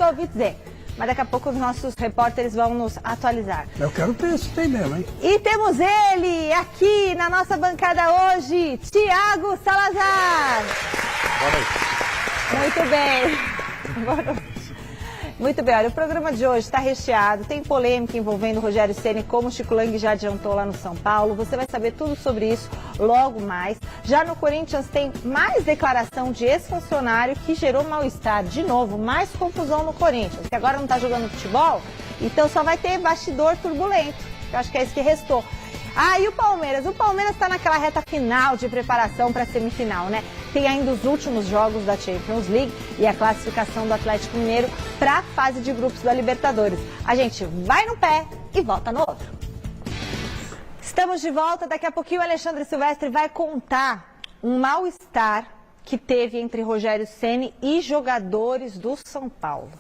ouvi dizer. Mas daqui a pouco os nossos repórteres vão nos atualizar. Eu quero ter esse tem mesmo, hein? E temos ele aqui na nossa bancada hoje, Thiago Salazar. Boa noite. Muito bem. Boa noite. Muito bem, olha, o programa de hoje está recheado, tem polêmica envolvendo o Rogério Ceni, como o Chico Lang já adiantou lá no São Paulo. Você vai saber tudo sobre isso logo mais. Já no Corinthians tem mais declaração de ex-funcionário que gerou mal-estar. De novo, mais confusão no Corinthians, que agora não está jogando futebol, então só vai ter bastidor turbulento. Eu acho que é isso que restou. Ah, e o Palmeiras? O Palmeiras está naquela reta final de preparação para a semifinal, né? Tem ainda os últimos jogos da Champions League e a classificação do Atlético Mineiro para a fase de grupos da Libertadores. A gente vai no pé e volta no outro. Estamos de volta. Daqui a pouquinho o Alexandre Silvestre vai contar um mal-estar que teve entre Rogério Ceni e jogadores do São Paulo.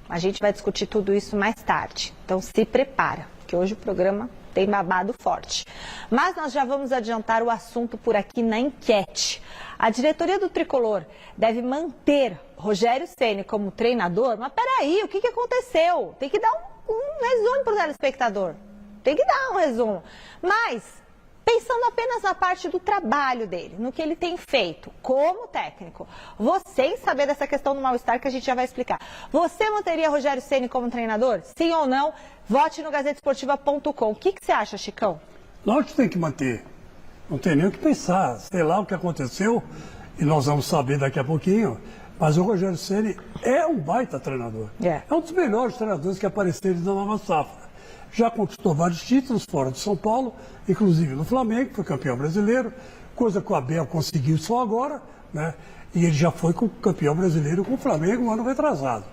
A gente vai discutir tudo isso mais tarde. Então se prepara, que hoje o programa tem babado forte. Mas nós já vamos adiantar o assunto por aqui na enquete. A diretoria do Tricolor deve manter Rogério Ceni como treinador? Mas peraí, o que aconteceu? Tem que dar um resumo para o telespectador. Tem que dar um resumo. Mas, pensando apenas na parte do trabalho dele, no que ele tem feito como técnico, você em saber dessa questão do mal-estar que a gente já vai explicar. Você manteria Rogério Ceni como treinador? Sim ou não? Vote no gazetesportiva.com. O que você acha, Chicão? Lógico que tem que manter. Não tem nem o que pensar. Sei lá o que aconteceu e nós vamos saber daqui a pouquinho. Mas o Rogério Ceni é um baita treinador. É um dos melhores treinadores que apareceram na nova safra. Já conquistou vários títulos fora de São Paulo, inclusive no Flamengo, foi campeão brasileiro, coisa que o Abel conseguiu só agora, né? E ele já foi campeão brasileiro com o Flamengo um ano retrasado.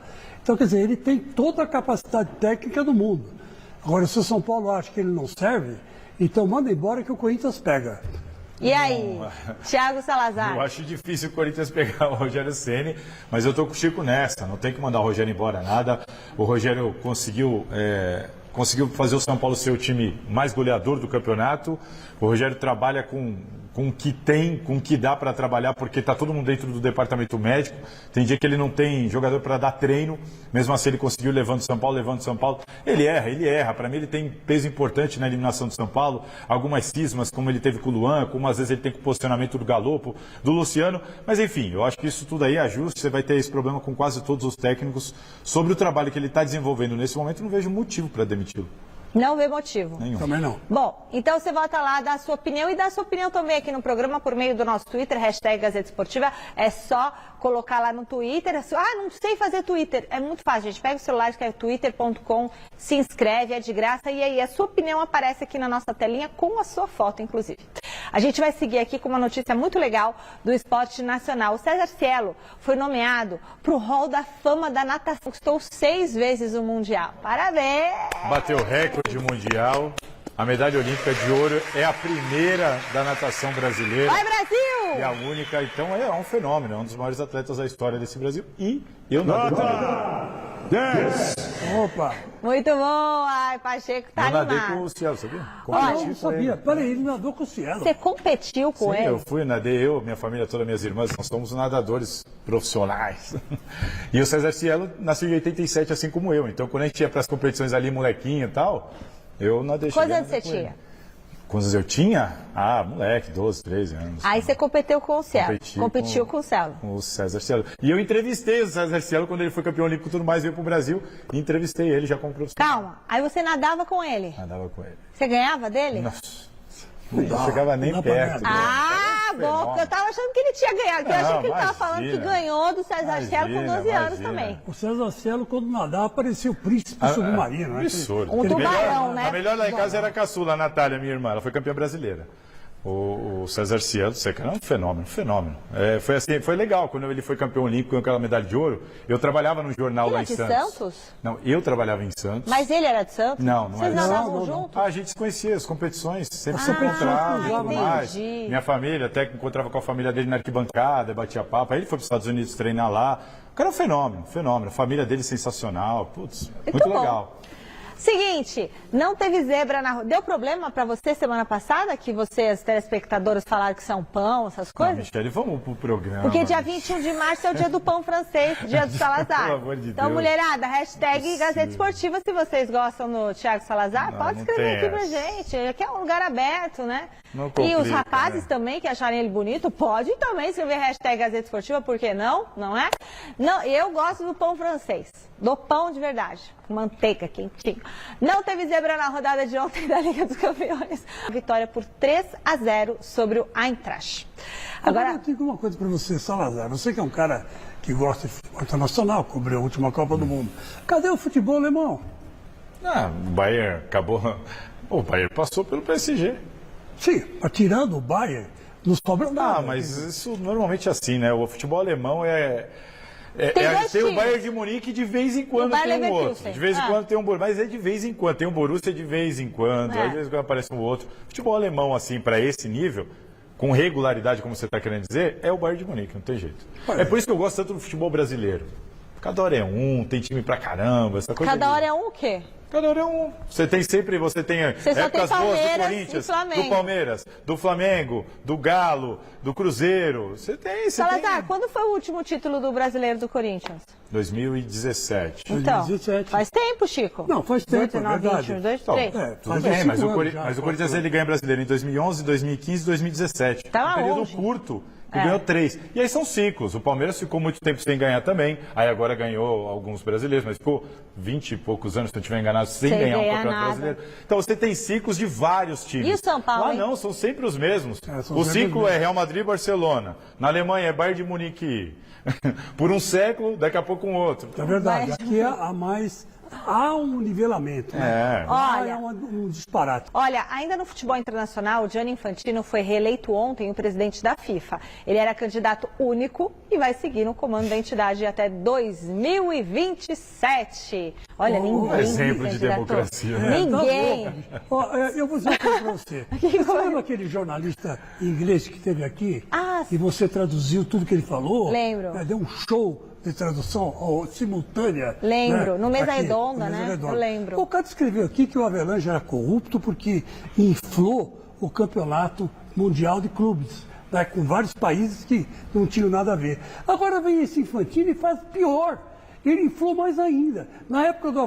Então, quer dizer, ele tem toda a capacidade técnica do mundo. Agora, se o São Paulo acha que ele não serve, então manda embora que o Corinthians pega. E aí, Thiago Salazar? Eu acho difícil o Corinthians pegar o Rogério Ceni, mas eu tô com o Chico nessa, não tem que mandar o Rogério embora nada. O Rogério conseguiu fazer o São Paulo ser o time mais goleador do campeonato. O Rogério trabalha com o que tem, com o que dá para trabalhar, porque está todo mundo dentro do departamento médico. Tem dia que ele não tem jogador para dar treino, mesmo assim ele conseguiu levando São Paulo. Ele erra. Para mim ele tem peso importante na eliminação do São Paulo. Algumas cismas, como ele teve com o Luan, como às vezes ele tem com o posicionamento do Galopo, do Luciano. Mas enfim, eu acho que isso tudo aí é ajuste. Você vai ter esse problema com quase todos os técnicos. Sobre o trabalho que ele está desenvolvendo nesse momento, não vejo motivo para demiti-lo. Não vê motivo. Nenhum. Também não. Bom, então você volta lá, dá a sua opinião e dá a sua opinião também aqui no programa por meio do nosso Twitter, hashtag Gazeta Esportiva. É só colocar lá no Twitter. Ah, não sei fazer Twitter. É muito fácil, gente. Pega o celular, que é twitter.com, se inscreve, é de graça. E aí a sua opinião aparece aqui na nossa telinha com a sua foto, inclusive. A gente vai seguir aqui com uma notícia muito legal do esporte nacional. O César Cielo foi nomeado para o Hall da Fama da Natação. Conquistou 6 vezes o Mundial. Parabéns! Bateu recorde mundial. A medalha olímpica de ouro é a primeira da natação brasileira. Vai, Brasil! É a única, então é um fenômeno, é um dos maiores atletas da história desse Brasil. E eu nadei também. 10! Opa! Muito bom! Ai, Pacheco tá Eu nadei animado. com o Cielo, sabia? Olha, Eu não sabia. Peraí, ele nadou com o Cielo. Você competiu com Sim, ele? eu fui, nadei, minha família toda, minhas irmãs, nós somos nadadores profissionais. E o César Cielo nasceu em 87, assim como eu. Então, quando a gente ia para as competições ali, molequinho e tal, eu nadei. Quantos anos você tinha? Quantos eu tinha? Ah, moleque, 12, 13 anos. Aí você competiu com o Cielo. Competiu com o Cielo. Com o César Cielo. E eu entrevistei o César Cielo quando ele foi campeão olímpico e tudo mais, veio pro Brasil. E entrevistei ele já como profissional. Calma, aí você nadava com ele. Nadava com ele. Você ganhava dele? Nossa. Não chegava nem perto. Ah, bom, porque eu tava achando que ele tinha ganhado. Porque eu achei que ele tava falando que ganhou do César Cielo com 12 anos também. O César Cielo, quando nadava, parecia o príncipe submarino, né? Absurdo. Um tubarão, né? A melhor lá em casa era a caçula, a Natália, minha irmã. Ela foi campeã brasileira. O César Cielo, você cara, é um fenômeno. Foi assim, foi legal. Quando ele foi campeão olímpico com aquela medalha de ouro, eu trabalhava no jornal Ele lá é em de Santos. Santos? Não, eu trabalhava em Santos. Mas ele era de Santos? Não Vocês era. nadavam juntos? A gente se conhecia, as competições, sempre se competições encontrava e já, tudo mais. entendi. Minha família, até que encontrava com a família dele na arquibancada, batia papo. Aí ele foi para os Estados Unidos treinar lá. O cara é um fenômeno. A família dele sensacional. Putz, muito bom. legal. Seguinte, não teve zebra na rua. Deu problema pra você semana passada? Que vocês, telespectadores, falaram que são pão, essas coisas? Não, Michele, vamos pro programa. Porque dia 21 de março é o dia do pão francês, dia do Salazar. Pelo amor de então, Deus. mulherada, hashtag Gazeta Esportiva, se vocês gostam do Thiago Salazar, pode escrever aqui pra gente. Aqui é um lugar aberto, né? Não complica, e os rapazes né? também, que acharem ele bonito, podem também escrever hashtag Gazeta Esportiva, por que não? Não é? Não, eu gosto do pão francês, do pão de verdade, manteiga quentinho. Não teve zebra na rodada de ontem da Liga dos Campeões. Vitória por 3-0 sobre o Eintracht. Agora, eu digo uma coisa para você, Salazar. Você que é um cara que gosta de futebol internacional, cobriu a última Copa do Mundo. Cadê o futebol alemão? O Bayern acabou... O Bayern passou pelo PSG. Sim, mas tirando o Bayern, não sobra nada. Mas isso normalmente é assim, né? O futebol alemão tem o Bayern de Munique de vez em quando tem um outro. De vez em quando tem um Borussia, mas é de vez em quando. Tem um Borussia de vez em quando, às vezes aparece um outro. Futebol alemão, assim, para esse nível, com regularidade, como você está querendo dizer, é o Bayern de Munique, não tem jeito. É por isso que eu gosto tanto do futebol brasileiro. Cada hora é um, tem time pra caramba, essa coisa. Cada hora é um o quê? Cada hora é um. Você tem épocas boas do Corinthians, do Palmeiras, do Flamengo, do Galo, do Cruzeiro. Você tem. Salazar, quando foi o último título do brasileiro do Corinthians? 2017. Então, 2017. Faz tempo, Chico? Não, faz tempo, 19, é verdade. 21, 2, 3. Tudo bem, mas o Corinthians ele ganha brasileiro em 2011, 2015 e 2017. Tá um período curto. E ganhou 3. E aí são ciclos. O Palmeiras ficou muito tempo sem ganhar também. Aí agora ganhou alguns brasileiros, mas ficou 20 e poucos anos, se não estiver enganado, sem ganhar um campeonato brasileiro. Então você tem ciclos de vários times. E o São Paulo? Lá não, são sempre os mesmos. O ciclo é Real Madrid e Barcelona. Na Alemanha é Bayern de Munique. Por um século, daqui a pouco um outro. É verdade. Aqui há um nivelamento. Né? Olha, um disparate. Olha, ainda no futebol internacional, o Gianni Infantino foi reeleito ontem o presidente da FIFA. Ele era candidato único e vai seguir no comando da entidade até 2027. Olha, ninguém. Exemplo de democracia. Ninguém. Eu vou dizer uma coisa para você. Você lembra aquele jornalista inglês que esteve aqui? E você traduziu tudo que ele falou? Lembro. Deu um show de tradução simultânea. Lembro, né? no Mesa Redonda, né? Eu lembro. O cara escreveu aqui que o Avelange era corrupto porque inflou o campeonato mundial de clubes, né? Com vários países que não tinham nada a ver. Agora vem esse Infantino e faz pior. Ele inflou mais ainda. Na época do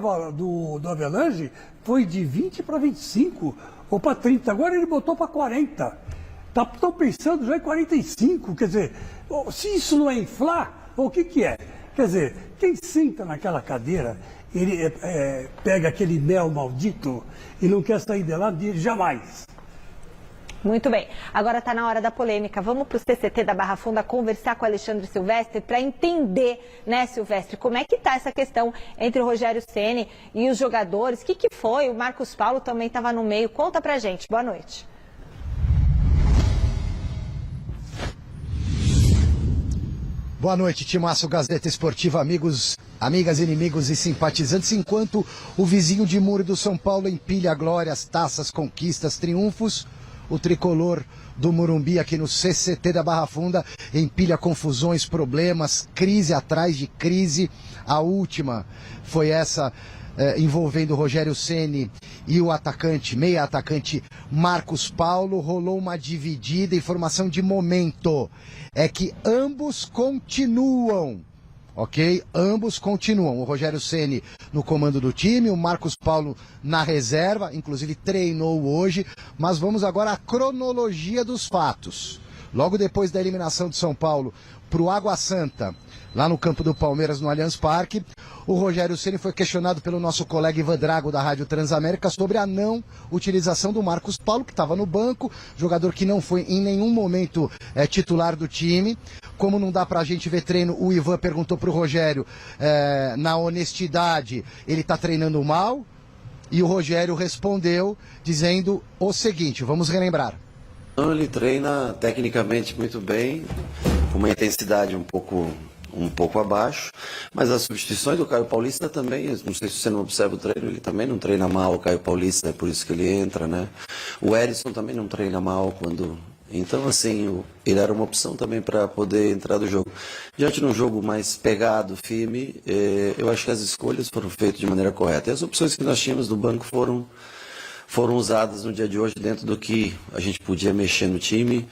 Avelange, foi de 20 para 25 ou para 30. Agora ele botou para 40. Estão pensando já em 45. Quer dizer, se isso não é inflar, o que é? Quer dizer, quem senta naquela cadeira, ele pega aquele mel maldito e não quer sair de lá dele jamais. Muito bem. Agora está na hora da polêmica. Vamos para o CCT da Barra Funda conversar com o Alexandre Silvestre para entender, né, Silvestre, como é que está essa questão entre o Rogério Ceni e os jogadores. O que foi? O Marcos Paulo também estava no meio. Conta pra gente. Boa noite. Boa noite, Timaço Gazeta Esportiva, amigos, amigas, inimigos e simpatizantes. Enquanto o vizinho de muro do São Paulo empilha glórias, taças, conquistas, triunfos, o tricolor do Morumbi aqui no CCT da Barra Funda empilha confusões, problemas, crise atrás de crise. A última foi essa envolvendo o Rogério Ceni e o meia atacante Marcos Paulo. Rolou uma dividida, informação de momento é que ambos continuam, ok? Ambos continuam. O Rogério Ceni no comando do time, o Marcos Paulo na reserva, inclusive treinou hoje. Mas vamos agora à cronologia dos fatos. Logo depois da eliminação de São Paulo para o Água Santa, lá no campo do Palmeiras, no Allianz Parque, o Rogério Ceni foi questionado pelo nosso colega Ivan Drago, da Rádio Transamérica, sobre a não utilização do Marcos Paulo, que estava no banco, jogador que não foi em nenhum momento titular do time. Como não dá pra gente ver treino, o Ivan perguntou pro Rogério, na honestidade, ele está treinando mal? E o Rogério respondeu dizendo o seguinte, vamos relembrar. Ele treina tecnicamente muito bem, com uma intensidade um pouco abaixo, mas as substituições do Caio Paulista também, não sei se você não observa o treino, ele também não treina mal, o Caio Paulista, é por isso que ele entra, né? O Erisson também não treina mal quando Então, assim, ele era uma opção também para poder entrar do jogo. Diante de um jogo mais pegado, firme, eu acho que as escolhas foram feitas de maneira correta. E as opções que nós tínhamos do banco foram usadas no dia de hoje dentro do que a gente podia mexer no time.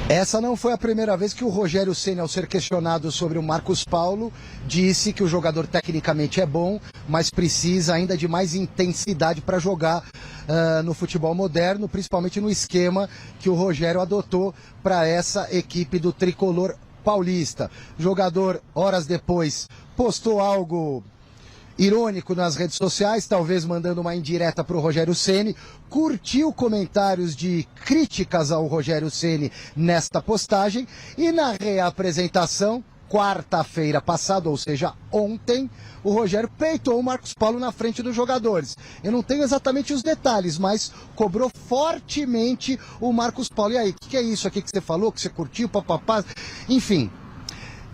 Essa não foi a primeira vez que o Rogério Ceni, ao ser questionado sobre o Marcos Paulo, disse que o jogador tecnicamente é bom, mas precisa ainda de mais intensidade para jogar no futebol moderno, principalmente no esquema que o Rogério adotou para essa equipe do tricolor paulista. O jogador, horas depois, postou algo irônico nas redes sociais, talvez mandando uma indireta para o Rogério Ceni, curtiu comentários de críticas ao Rogério Ceni nesta postagem e na reapresentação, quarta-feira passada, ou seja, ontem, o Rogério peitou o Marcos Paulo na frente dos jogadores. Eu não tenho exatamente os detalhes, mas cobrou fortemente o Marcos Paulo. E aí, o que é isso aqui que você falou, que você curtiu, papapá? Enfim,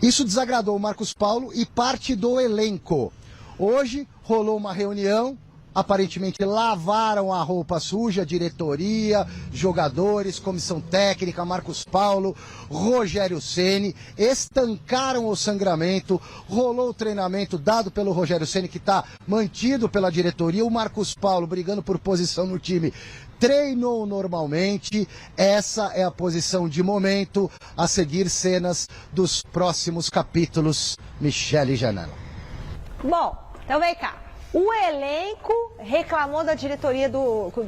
isso desagradou o Marcos Paulo e parte do elenco. Hoje rolou uma reunião, aparentemente lavaram a roupa suja, diretoria, jogadores, comissão técnica, Marcos Paulo, Rogério Ceni, estancaram o sangramento, rolou o treinamento dado pelo Rogério Ceni, que está mantido pela diretoria, o Marcos Paulo brigando por posição no time, treinou normalmente, essa é a posição de momento, a seguir cenas dos próximos capítulos, Michele Janela. Bom, então vem cá. O elenco reclamou da diretoria,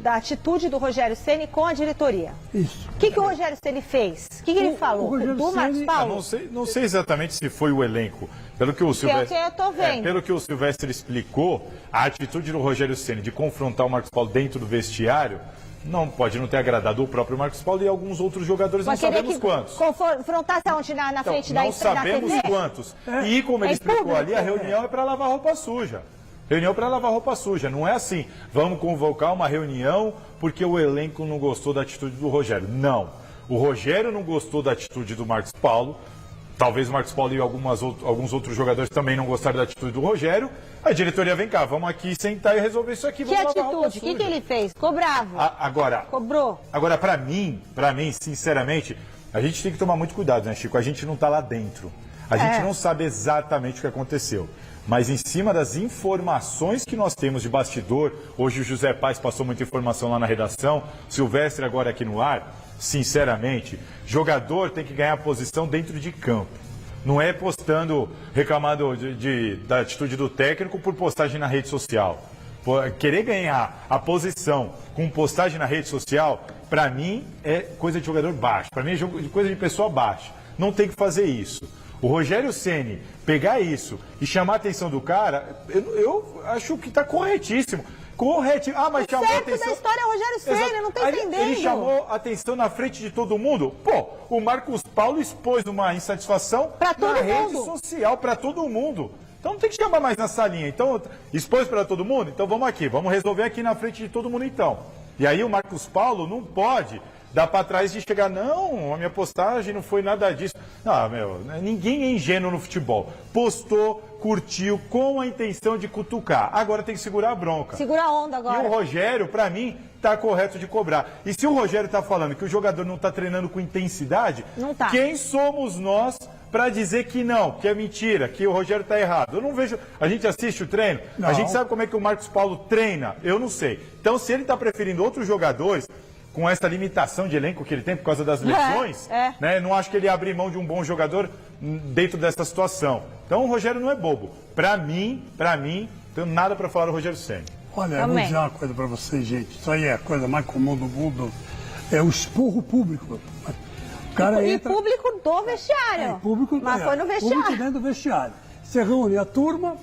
da atitude do Rogério Ceni com a diretoria. Isso. O que o Rogério Ceni fez? O que ele falou? Do Marcos Paulo? Não sei exatamente se foi o elenco. Pelo que o Silvestre, eu tô vendo. Pelo que o Silvestre explicou, a atitude do Rogério Ceni de confrontar o Marcos Paulo dentro do vestiário pode não ter agradado o próprio Marcos Paulo e alguns outros jogadores, não sabemos quantos. Confrontasse aonde na frente da TV? Não sabemos quantos. E como ele explicou ali, a reunião é para lavar roupa suja. Reunião para lavar roupa suja. Não é assim, vamos convocar uma reunião porque o elenco não gostou da atitude do Rogério. Não. O Rogério não gostou da atitude do Marcos Paulo. Talvez o Marcos Paulo e alguns outros jogadores também não gostaram da atitude do Rogério. A diretoria, vem cá, vamos aqui sentar e resolver isso aqui. Que atitude? O que ele fez? Ficou bravo? Cobrou? Agora, para mim, sinceramente, a gente tem que tomar muito cuidado, né, Chico? A gente não está lá dentro. A gente não sabe exatamente o que aconteceu. Mas em cima das informações que nós temos de bastidor, hoje o José Paes passou muita informação lá na redação, Silvestre agora aqui no ar, sinceramente, jogador tem que ganhar posição dentro de campo. Não é postando, reclamando da atitude do técnico por postagem na rede social. Querer ganhar a posição com postagem na rede social, para mim, é coisa de jogador baixo. Para mim, é coisa de pessoa baixa. Não tem que fazer isso. O Rogério Ceni pegar isso e chamar a atenção do cara, eu acho que está corretíssimo. Corretíssimo. Mas chamou a atenção. Da história é o Rogério Ceni, não estou entendendo. Ele chamou a atenção na frente de todo mundo. Pô, o Marcos Paulo expôs uma insatisfação na rede social para todo mundo. Então não tem que chamar mais na salinha. Então, expôs para todo mundo? Então vamos aqui, vamos resolver aqui na frente de todo mundo então. E aí o Marcos Paulo não pode dar para trás de chegar, não, a minha postagem não foi nada disso. Não, ninguém é ingênuo no futebol. Postou, curtiu, com a intenção de cutucar. Agora tem que segurar a bronca. Segura a onda agora. E o Rogério, para mim, está correto de cobrar. E se o Rogério está falando que o jogador não está treinando com intensidade, não tá. Quem somos nós para dizer que não, que é mentira, que o Rogério está errado? Eu não vejo. A gente assiste o treino, não. A gente sabe como é que o Marcos Paulo treina, eu não sei. Então, se ele está preferindo outros jogadores, com essa limitação de elenco que ele tem por causa das lesões, né, não acho que ele abrir mão de um bom jogador dentro dessa situação. Então o Rogério não é bobo. Para mim, não tenho nada para falar do Rogério Ceni. Olha, eu vou dizer uma coisa para vocês, gente. Isso aí é a coisa mais comum do mundo. É o esporro público. O cara entra... público do vestiário. Mas foi no vestiário. Público dentro do vestiário. Você reúne a turma,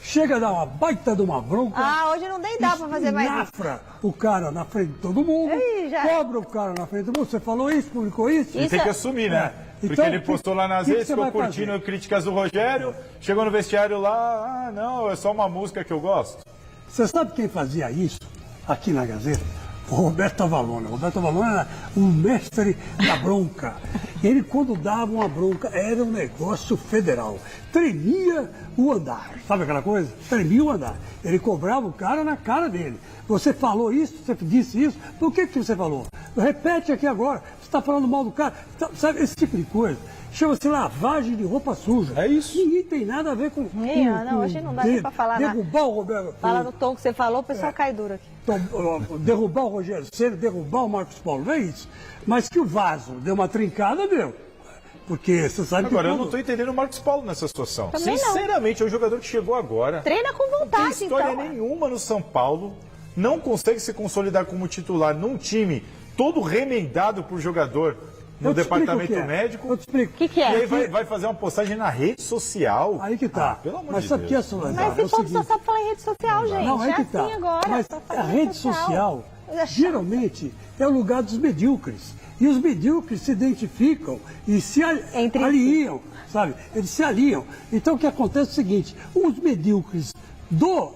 chega a dar uma baita de uma bronca. Hoje não nem dá para fazer mais isso. O cara na frente de todo mundo, cobra o cara na frente de todo mundo. Você falou isso, publicou isso. E tem que assumir, né? Porque então, ele postou lá nas redes, ficou curtindo críticas do Rogério, chegou no vestiário lá, não, é só uma música que eu gosto. Você sabe quem fazia isso aqui na Gazeta? O Roberto Avalone. O Roberto Avalone era o mestre da bronca. Ele, quando dava uma bronca, era um negócio federal. Tremia o andar. Sabe aquela coisa? Tremia o andar. Ele cobrava o cara na cara dele. Você falou isso, você disse isso, por que você falou? Repete aqui agora. Você está falando mal do cara. Sabe, esse tipo de coisa. Chama-se lavagem de roupa suja. É isso. Ninguém tem nada a ver com... Não, hoje não dá nem para falar nada. Derrubar o Roberto... Fala no tom que você falou, o pessoal cai duro aqui. Derrubar o Rogério Ceni, derrubar o Marcos Paulo, não é isso. Mas que o vaso deu uma trincada, deu. Porque você sabe Agora, que... eu não estou entendendo o Marcos Paulo nessa situação. Também Sinceramente, é um jogador que chegou agora. Treina com vontade, não tem história então. nenhuma no São Paulo. Não consegue se consolidar como titular num time todo remendado por jogador no departamento médico. Eu te explico. O que é? E aí vai fazer uma postagem na rede social. Aí que tá. Pelo amor Mas de sabe o que é, Deus. Solange? Mas esse povo só sabe falar em rede social, gente. Não, aí que tá. Assim agora. Mas só fala a em rede social, geralmente, é o lugar dos medíocres. E os medíocres se identificam e se aliam, sabe? Eles se aliam. Então, o que acontece é o seguinte, os medíocres do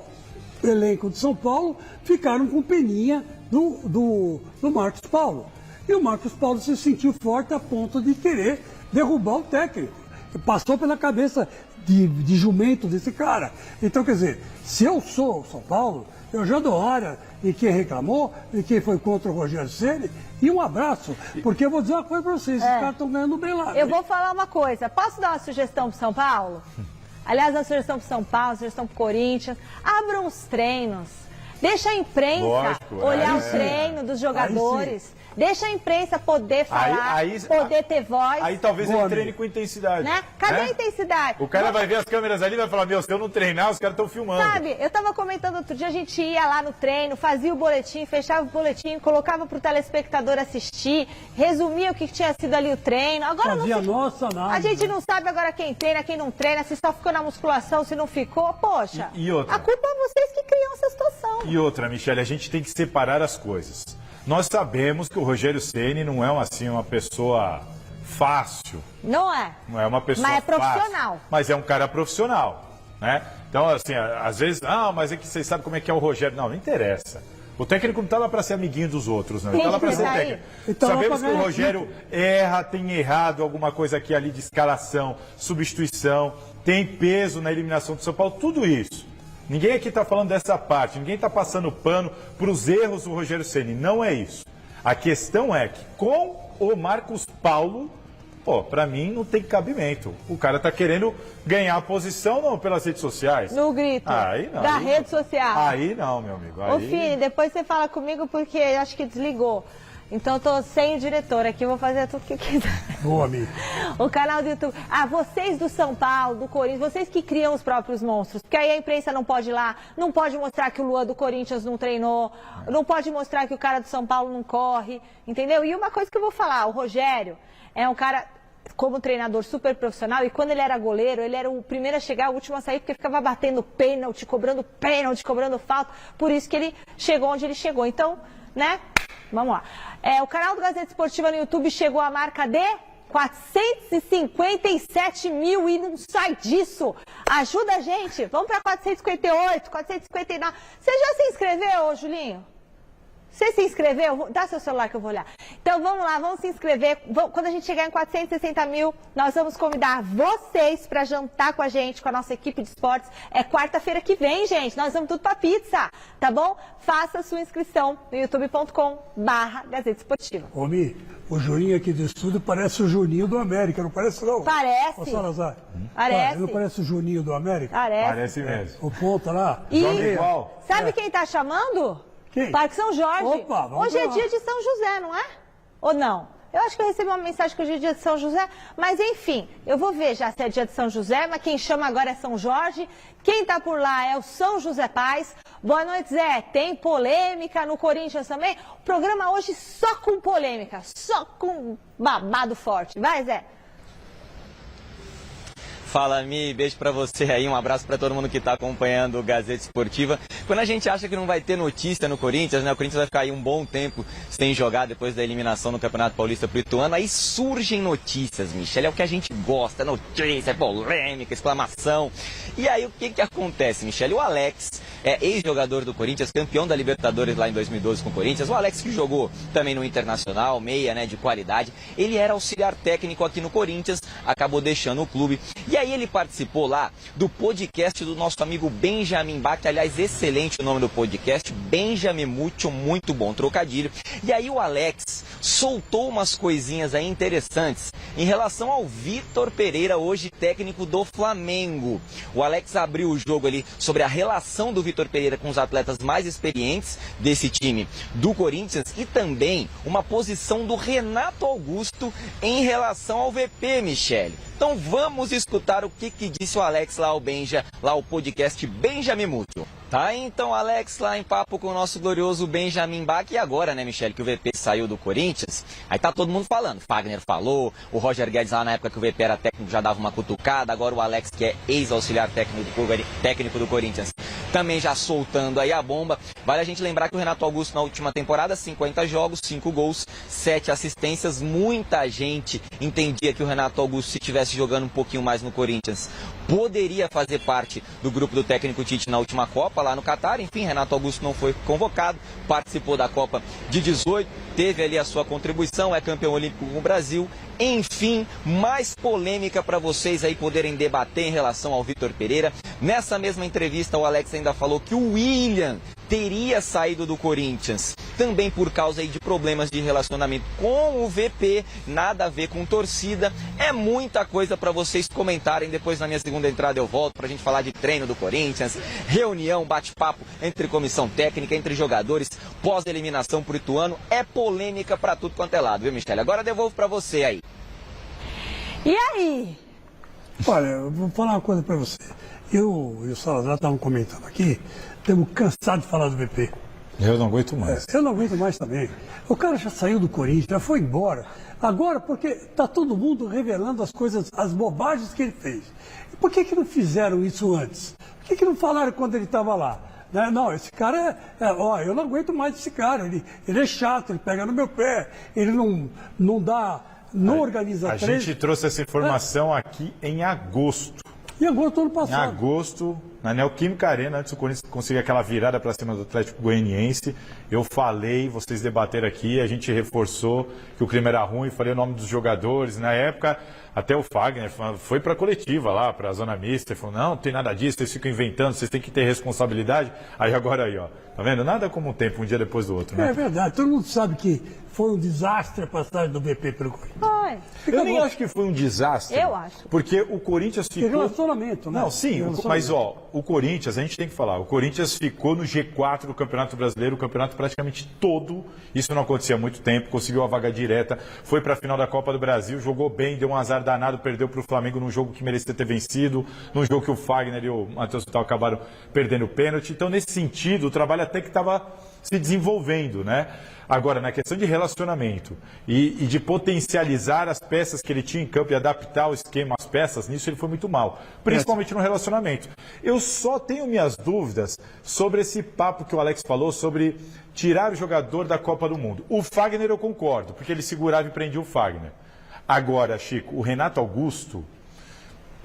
elenco de São Paulo ficaram com peninha do Marcos Paulo. E o Marcos Paulo se sentiu forte a ponto de querer derrubar o técnico. Passou pela cabeça de jumento desse cara. Então, quer dizer, se eu sou São Paulo, eu já dou hora em quem reclamou, em quem foi contra o Rogério Ceni, e um abraço, porque eu vou dizer uma coisa para vocês, esses caras estão ganhando bem lá. Eu vou falar uma coisa, posso dar uma sugestão para São Paulo? Aliás, uma sugestão para São Paulo, uma sugestão para o Corinthians, abram os treinos, deixa a imprensa olhar o treino dos jogadores. Deixa a imprensa poder falar, poder ter voz. Aí talvez ele treine com intensidade. Né? Cadê a intensidade? O cara vai ver as câmeras ali e vai falar, se eu não treinar, os caras estão filmando. Sabe, eu estava comentando outro dia, a gente ia lá no treino, fazia o boletim, fechava o boletim, colocava para o telespectador assistir, resumia o que tinha sido ali o treino. Agora fazia nossa análise. A gente não sabe agora quem treina, quem não treina, se só ficou na musculação, se não ficou. Poxa, e outra? A culpa é vocês que criam essa situação. E outra, Michele, a gente tem que separar as coisas. Nós sabemos que o Rogério Ceni não é uma pessoa fácil. Não é. Não é uma pessoa Mas é profissional. Fácil, mas é um cara profissional, né? Então, assim, às vezes, mas é que vocês sabem como é que é o Rogério. Não interessa. O técnico não estava para ser amiguinho dos outros, não. Ele estava para ser técnico. Então, sabemos que o Rogério tem errado alguma coisa aqui ali de escalação, substituição, tem peso na eliminação do São Paulo, tudo isso. Ninguém aqui está falando dessa parte, ninguém está passando pano para os erros do Rogério Ceni, não é isso. A questão é que com o Marcos Paulo, para mim não tem cabimento. O cara está querendo ganhar a posição não pelas redes sociais. No grito aí não, da rede social. Aí não, meu amigo. Aí... Ô, Fini, depois você fala comigo porque acho que desligou. Então, eu tô sem o diretor aqui, eu vou fazer tudo o que quiser. Boa, amigo. O canal do YouTube. Vocês do São Paulo, do Corinthians, vocês que criam os próprios monstros. Porque aí a imprensa não pode ir lá, não pode mostrar que o Luan do Corinthians não treinou, não pode mostrar que o cara do São Paulo não corre, entendeu? E uma coisa que eu vou falar, o Rogério é um cara, como treinador, super profissional, e quando ele era goleiro, ele era o primeiro a chegar, o último a sair, porque ficava batendo pênalti, cobrando falta, por isso que ele chegou onde ele chegou. Então, né? Vamos lá. O canal do Gazeta Esportiva no YouTube chegou à marca de 457 mil e não sai disso. Ajuda a gente. Vamos para 458, 459. Você já se inscreveu, Julinho? Você se inscreveu? Dá seu celular que eu vou olhar. Então vamos lá, vamos se inscrever. Quando a gente chegar em 460 mil, nós vamos convidar vocês para jantar com a gente, com a nossa equipe de esportes. É quarta-feira que vem, gente. Nós vamos tudo para pizza, tá bom? Faça a sua inscrição no youtube.com/Gazeta Esportiva. Ô, Mi, o Juninho aqui do estúdio parece o Juninho do América, não parece não? Parece. Ô, Salazar. Parece. Não parece o Juninho do América? Parece mesmo. O ponta lá. Joga igual. Sabe quem tá chamando? Quem? Parque São Jorge. Opa, vamos hoje é lá. dia de São José, não é? Ou não? Eu acho que eu recebi uma mensagem que hoje é dia de São José, mas enfim, eu vou ver já se é dia de São José, mas quem chama agora é São Jorge. Quem tá por lá é o São José Paz. Boa noite, Zé. Tem polêmica no Corinthians também? O programa hoje só com polêmica, só com babado forte. Vai, Zé. Fala, Mi, beijo pra você aí, um abraço pra todo mundo que tá acompanhando o Gazeta Esportiva. Quando a gente acha que não vai ter notícia no Corinthians, né? O Corinthians vai ficar aí um bom tempo sem jogar depois da eliminação no Campeonato Paulista pro Ituano. Aí surgem notícias, Michele, é o que a gente gosta, notícia, polêmica, exclamação. E aí o que acontece, Michele? O Alex é ex-jogador do Corinthians, campeão da Libertadores lá em 2012 com o Corinthians. O Alex que jogou também no Internacional, meia, né, de qualidade. Ele era auxiliar técnico aqui no Corinthians, acabou deixando o clube. E aí ele participou lá do podcast do nosso amigo Benjamin Bach, que, aliás, excelente o nome do podcast, Benjamin Múcio, muito bom trocadilho. E aí o Alex soltou umas coisinhas aí interessantes em relação ao Vitor Pereira, hoje técnico do Flamengo. O Alex abriu o jogo ali sobre a relação do Vitor Pereira com os atletas mais experientes desse time do Corinthians e também uma posição do Renato Augusto em relação ao VP, Michele. Então vamos escutar o que disse o Alex lá, o podcast Benjamin Múcio. Tá, então, Alex, lá em papo com o nosso glorioso Benjamin Bach. E agora, né, Michele, que o VP saiu do Corinthians, aí tá todo mundo falando. Fagner falou, o Roger Guedes lá na época que o VP era técnico já dava uma cutucada, agora o Alex, que é ex-auxiliar técnico do Corinthians, também já soltando aí a bomba. Vale a gente lembrar que o Renato Augusto na última temporada, 50 jogos, 5 gols, 7 assistências. Muita gente entendia que o Renato Augusto, se estivesse jogando um pouquinho mais no Corinthians, poderia fazer parte do grupo do técnico Tite na última Copa lá no Catar. Enfim, Renato Augusto não foi convocado, participou da Copa de 18, teve ali a sua contribuição, é campeão olímpico com o Brasil. Enfim, mais polêmica para vocês aí poderem debater em relação ao Vitor Pereira. Nessa mesma entrevista, o Alex ainda falou que o William teria saído do Corinthians também por causa aí de problemas de relacionamento com o VP, nada a ver com torcida. É muita coisa para vocês comentarem. Depois, na minha segunda entrada, eu volto pra gente falar de treino do Corinthians, reunião, bate-papo entre comissão técnica, entre jogadores, pós-eliminação pro Ituano. É polêmica para tudo quanto é lado, viu, Michele? Agora devolvo para você aí. E aí? Olha, eu vou falar uma coisa para você. Eu e o Salazar estavam comentando aqui, estamos cansados de falar do VP. Eu não aguento mais. Eu não aguento mais também. O cara já saiu do Corinthians, já foi embora. Agora, porque está todo mundo revelando as coisas, as bobagens que ele fez. E por que não fizeram isso antes? Por que não falaram quando ele estava lá? Não, esse cara eu não aguento mais esse cara. Ele é chato, ele pega no meu pé, ele não dá, não organiza a gente trouxe essa informação aqui em agosto. Em agosto do ano passado. Em agosto, na Neoquímica Arena, antes do Corinthians conseguir aquela virada para cima do Atlético Goianiense, eu falei, vocês debateram aqui, a gente reforçou que o clima era ruim, falei o nome dos jogadores. Na época, até o Fagner foi para a coletiva lá, para a zona mista, e falou, não tem nada disso, vocês ficam inventando, vocês têm que ter responsabilidade. Aí agora aí, ó, tá vendo? Nada como um tempo, um dia depois do outro, né? É verdade, todo mundo sabe que foi um desastre a passagem do VP pelo Corinthians. Eu nem acho que foi um desastre. Eu acho. Porque o Corinthians ficou... relacionamento, né? Não, sim, mas ó, o Corinthians, a gente tem que falar, o Corinthians ficou no G4 do Campeonato Brasileiro, o campeonato praticamente todo, isso não acontecia há muito tempo, conseguiu a vaga direta, foi para a final da Copa do Brasil, jogou bem, deu um azar danado, perdeu para o Flamengo num jogo que merecia ter vencido, num jogo que o Fagner e o Matheus Vital acabaram perdendo o pênalti. Então, nesse sentido, o trabalho até que estava se desenvolvendo, né? Agora, na questão de relacionamento e de potencializar as peças que ele tinha em campo e adaptar o esquema às peças, nisso ele foi muito mal, principalmente no relacionamento. Eu só tenho minhas dúvidas sobre esse papo que o Alex falou sobre tirar o jogador da Copa do Mundo. O Fagner eu concordo, porque ele segurava e prendia o Fagner. Agora, Chico, o Renato Augusto,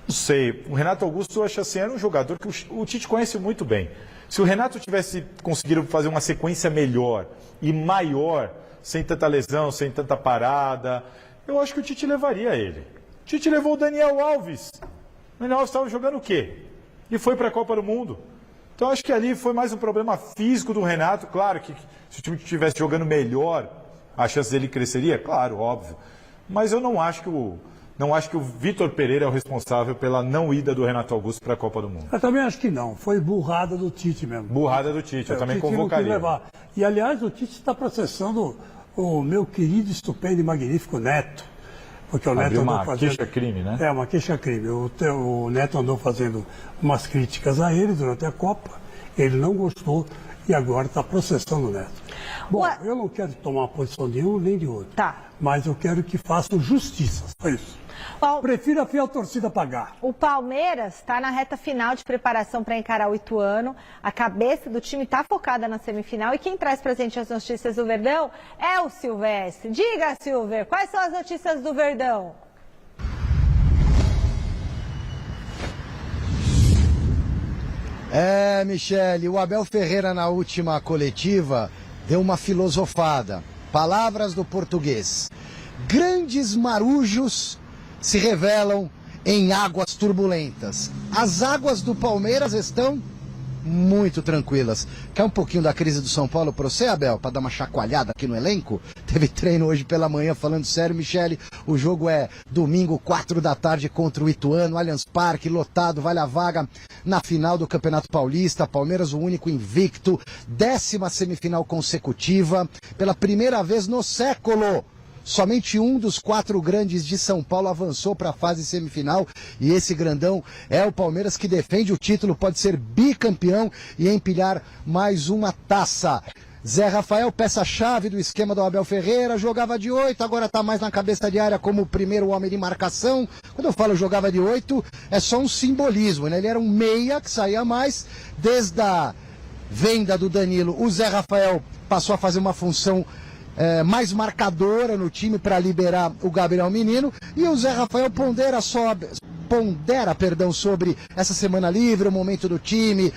não sei, o Renato Augusto eu acho assim, era um jogador que o Tite conhece muito bem. Se o Renato tivesse conseguido fazer uma sequência melhor e maior, sem tanta lesão, sem tanta parada, eu acho que o Tite levaria ele. O Tite levou o Daniel Alves. O Daniel Alves estava jogando o quê? E foi para a Copa do Mundo. Então acho que ali foi mais um problema físico do Renato. Claro que se o time estivesse jogando melhor, a chance dele cresceria, claro, óbvio. Mas eu não acho que o Vitor Pereira é o responsável pela não ida do Renato Augusto para a Copa do Mundo. Eu também acho que não. Foi burrada do Tite mesmo. Burrada do Tite, eu também convocaria. E, aliás, o Tite está processando o meu querido, estupendo e magnífico Neto. Porque o Neto andou fazendo... queixa-crime, né? É, uma queixa-crime. O Neto andou fazendo umas críticas a ele durante a Copa. Ele não gostou e agora está processando o Neto. Bom, eu não quero tomar uma posição de um nem de outro. Tá. Mas eu quero que façam justiça. Só isso. Prefiro a fiel torcida pagar. O Palmeiras está na reta final de preparação para encarar o Ituano. A cabeça do time está focada na semifinal. E quem traz para a gente as notícias do Verdão é o Silvestre. Diga, Silver, quais são as notícias do Verdão? Michele, o Abel Ferreira na última coletiva deu uma filosofada. Palavras do português. Grandes marujos se revelam em águas turbulentas. As águas do Palmeiras estão muito tranquilas. Quer um pouquinho da crise do São Paulo para você, Abel? Para dar uma chacoalhada aqui no elenco? Teve treino hoje pela manhã, falando sério, Michele. O jogo é domingo, 4 da tarde, contra o Ituano, Allianz Parque, lotado, vale a vaga na final do Campeonato Paulista. Palmeiras, o único invicto, 10ª semifinal consecutiva. Pela primeira vez no século, somente um dos 4 grandes de São Paulo avançou para a fase semifinal e esse grandão é o Palmeiras, que defende o título, pode ser bicampeão e empilhar mais uma taça. Zé Rafael, peça-chave do esquema do Abel Ferreira, jogava de 8, agora está mais na cabeça de área como o primeiro homem de marcação. Quando eu falo jogava de 8, é só um simbolismo, né? Ele era um meia que saía mais. Desde a venda do Danilo, o Zé Rafael passou a fazer uma função mais marcadora no time para liberar o Gabriel Menino, e o Zé Rafael pondera sobre essa semana livre, o momento do time,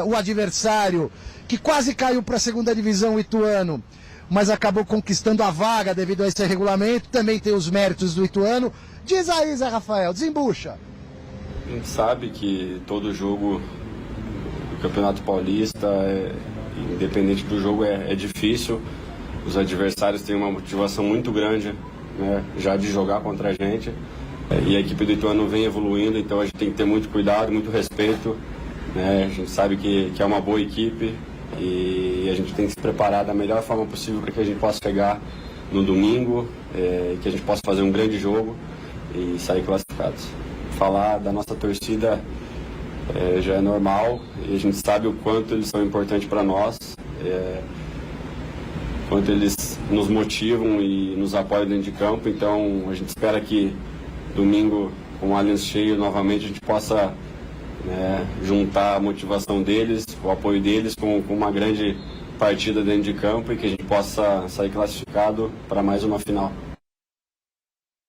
o adversário que quase caiu para a segunda divisão, o Ituano, mas acabou conquistando a vaga devido a esse regulamento. Também tem os méritos do Ituano. Diz aí, Zé Rafael, desembucha. A gente sabe que todo jogo do Campeonato Paulista, independente do jogo, é difícil. Os adversários têm uma motivação muito grande, né, já de jogar contra a gente. E a equipe do Ituano vem evoluindo, então a gente tem que ter muito cuidado, muito respeito. Né? A gente sabe que é uma boa equipe e a gente tem que se preparar da melhor forma possível para que a gente possa chegar no domingo, que a gente possa fazer um grande jogo e sair classificados. Falar da nossa torcida já é normal e a gente sabe o quanto eles são importantes para nós. Quanto eles nos motivam e nos apoiam dentro de campo. Então a gente espera que domingo, com o Allianz cheio novamente, a gente possa juntar a motivação deles, o apoio deles com uma grande partida dentro de campo e que a gente possa sair classificado para mais uma final.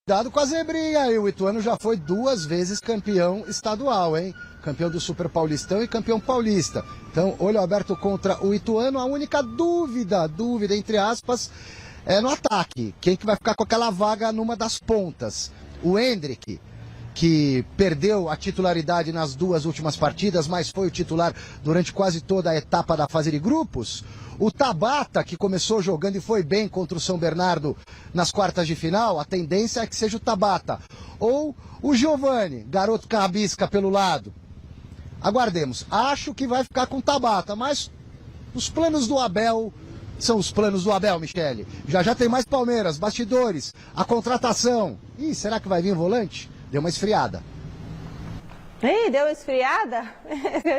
Cuidado com a zebrinha aí, o Ituano já foi 2 vezes campeão estadual, hein? Campeão do Super Paulistão e campeão paulista. Então, olho aberto contra o Ituano. A única dúvida entre aspas, é no ataque. Quem que vai ficar com aquela vaga numa das pontas? O Hendrick, que perdeu a titularidade nas 2 últimas partidas, mas foi o titular durante quase toda a etapa da fase de grupos. O Tabata, que começou jogando e foi bem contra o São Bernardo nas quartas de final, a tendência é que seja o Tabata. Ou o Giovani, garoto carrabisca pelo lado. Aguardemos. Acho que vai ficar com o Tabata, mas os planos do Abel são os planos do Abel, Michele. Já tem mais Palmeiras, bastidores, a contratação. Ih, será que vai vir volante? Deu uma esfriada. Ih, deu uma esfriada?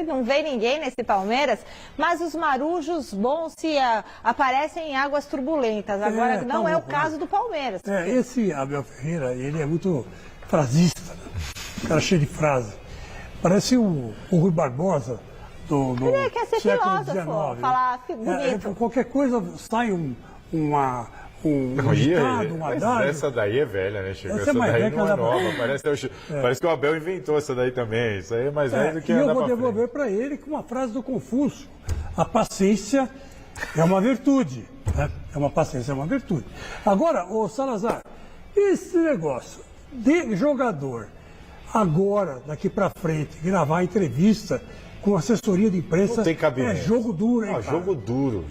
Não vem ninguém nesse Palmeiras, mas os marujos bons se aparecem em águas turbulentas. Agora, não é o caso do Palmeiras. Esse Abel Ferreira, ele é muito frasista, né? Um cara cheio de frase. Parece o Rui Barbosa do ele quer ser filósofo, falar bonito. Qualquer coisa sai um ditado, uma mas essa daí é velha, né, Chico? Essa daí não é nova. Parece que o Abel inventou essa daí também. Isso aí é mais velho do que eu vou devolver para ele com uma frase do Confúcio. A paciência é uma virtude. Né? Paciência é uma virtude. Agora, ô Salazar, esse negócio de jogador agora, daqui para frente, gravar entrevista com assessoria de imprensa, não tem cabimento. É jogo duro, hein, cara? Jogo duro.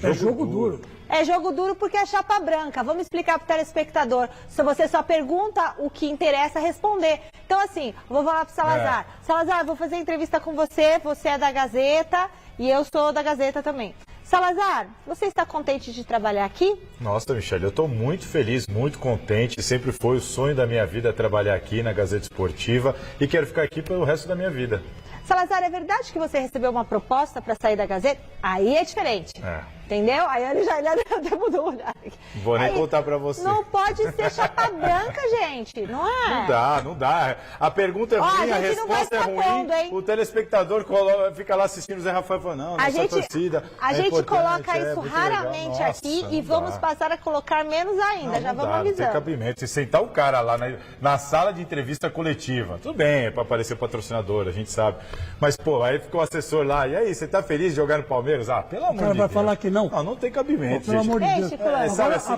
É jogo duro porque é chapa branca. Vamos explicar para o telespectador. Se você só pergunta o que interessa responder. Então, assim, vou falar para o Salazar. Salazar, vou fazer entrevista com você. Você é da Gazeta e eu sou da Gazeta também. Salazar, você está contente de trabalhar aqui? Nossa, Michele, eu estou muito feliz, muito contente. Sempre foi o sonho da minha vida trabalhar aqui na Gazeta Esportiva e quero ficar aqui pelo resto da minha vida. Salazar, é verdade que você recebeu uma proposta para sair da Gazeta? Aí é diferente. Entendeu? Aí ele até mudou o olhar. Vou nem contar pra você. Não pode ser chapa branca, gente. Não é? Não dá. A pergunta é ruim, a resposta é ruim. O telespectador fica lá assistindo o Zé Rafael e fala, não, nossa torcida. A gente coloca isso raramente aqui e vamos passar a colocar menos ainda. Já vamos avisando. Não tem cabimento. Se sentar o cara lá na sala de entrevista coletiva, tudo bem, é pra aparecer patrocinador, a gente sabe. Mas, pô, aí ficou o assessor lá, e aí, você tá feliz de jogar no Palmeiras? Ah, pelo amor de Deus. O cara vai falar que não. Não tem cabimento, pelo amor de Deus. Sabe assim,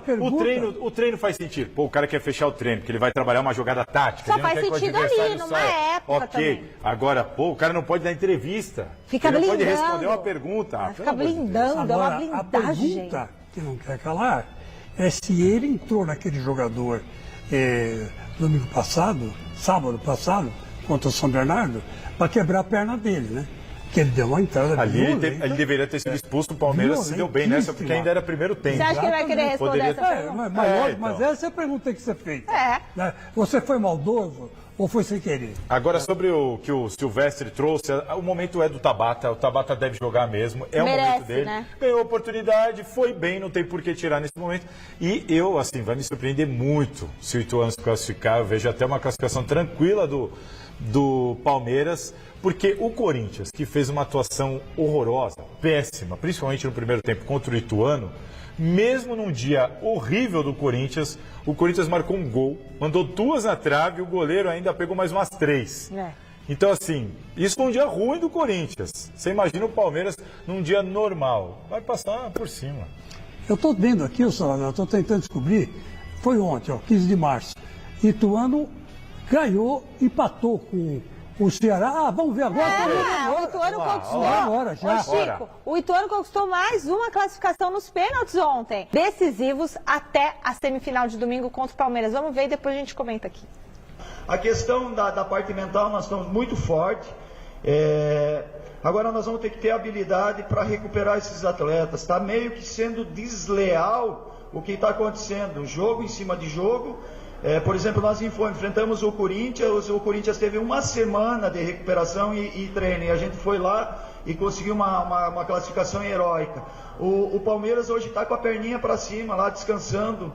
o treino faz sentido. Pô, o cara quer fechar o treino, porque ele vai trabalhar uma jogada tática. Só faz sentido ali, numa época também. Agora, pô, o cara não pode dar entrevista. Fica ele blindando. Não pode responder uma pergunta. Fica blindando, é uma blindagem. A pergunta que não quer calar é se ele entrou naquele jogador domingo passado, sábado passado, contra o São Bernardo, para quebrar a perna dele, né? Que ele deu uma entrada ali ele deveria ter sido expulso, o Palmeiras se deu bem nessa, porque ainda era primeiro tempo. Você acha que ele vai querer responder essa pergunta? Mas essa é a pergunta que tem que ser feita. Você foi maldoso ou foi sem querer? Agora, sobre o que o Silvestre trouxe, o momento é do Tabata, o Tabata deve jogar mesmo, é o momento dele. Né? Ganhou oportunidade, foi bem, não tem por que tirar nesse momento. E eu, assim, vai me surpreender muito se o Ituano se classificar, eu vejo até uma classificação tranquila do Palmeiras, porque o Corinthians, que fez uma atuação horrorosa, péssima, principalmente no primeiro tempo contra o Ituano, mesmo num dia horrível do Corinthians, o Corinthians marcou um gol, mandou 2 na trave, o goleiro ainda pegou mais umas 3. Então, assim, isso foi um dia ruim do Corinthians. Você imagina o Palmeiras num dia normal, vai passar por cima. Eu estou vendo aqui, eu estou tentando descobrir, foi ontem, 15 de março, Ituano ganhou, empatou com o Ceará. Vamos ver agora. O Ituano conquistou. Agora, já. Chico, o Ituano conquistou mais uma classificação nos pênaltis ontem. Decisivos até a semifinal de domingo contra o Palmeiras. Vamos ver e depois a gente comenta aqui. A questão da parte mental, nós estamos muito fortes. Agora nós vamos ter que ter habilidade para recuperar esses atletas. Está meio que sendo desleal o que está acontecendo. Jogo em cima de jogo. Por exemplo, nós enfrentamos o Corinthians teve uma semana de recuperação e treino, e a gente foi lá e conseguiu uma classificação heróica. O Palmeiras hoje está com a perninha para cima, lá descansando,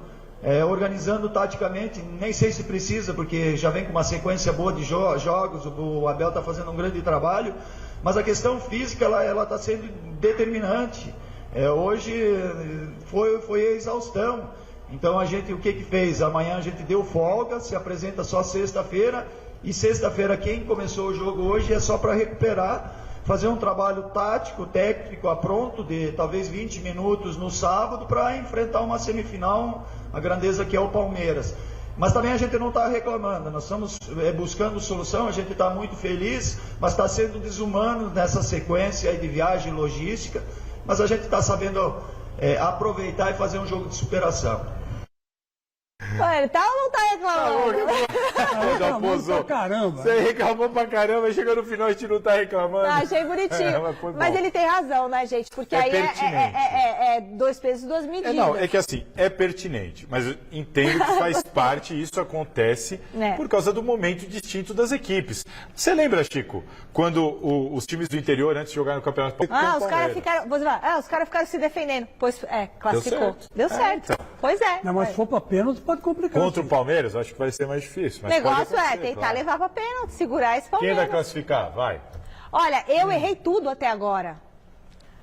organizando taticamente, nem sei se precisa, porque já vem com uma sequência boa de jogos, o Abel está fazendo um grande trabalho, mas a questão física ela está sendo determinante. Hoje foi a exaustão. Então a gente, o que fez? Amanhã a gente deu folga, se apresenta só sexta-feira, e sexta-feira quem começou o jogo hoje é só para recuperar, fazer um trabalho tático, técnico, apronto, de talvez 20 minutos no sábado, para enfrentar uma semifinal, a grandeza que é o Palmeiras. Mas também a gente não está reclamando, nós estamos buscando solução, a gente está muito feliz, mas está sendo desumano nessa sequência aí de viagem logística, mas a gente está sabendo aproveitar e fazer um jogo de superação. Ele tá ou não tá reclamando? Pra caramba. Você reclamou pra caramba, chega no final a gente não tá reclamando. Achei bonitinho. Mas ele tem razão, né, gente? Porque aí é 2 pesos e 2 medidas. É que assim, é pertinente, mas eu entendo que faz parte, e isso acontece por causa do momento distinto das equipes. Você lembra, Chico, quando os times do interior, antes de jogar no Campeonato Paulista, os caras ficaram se defendendo. Pois, classificou. Deu certo. Então. Pois é. Não, mas se for pra pênalti, pode complicar. Contra o Palmeiras, acho que vai ser mais difícil. O negócio tentar levar pra pênalti, segurar esse Palmeiras. Quem vai classificar? Vai. Olha, eu errei tudo até agora.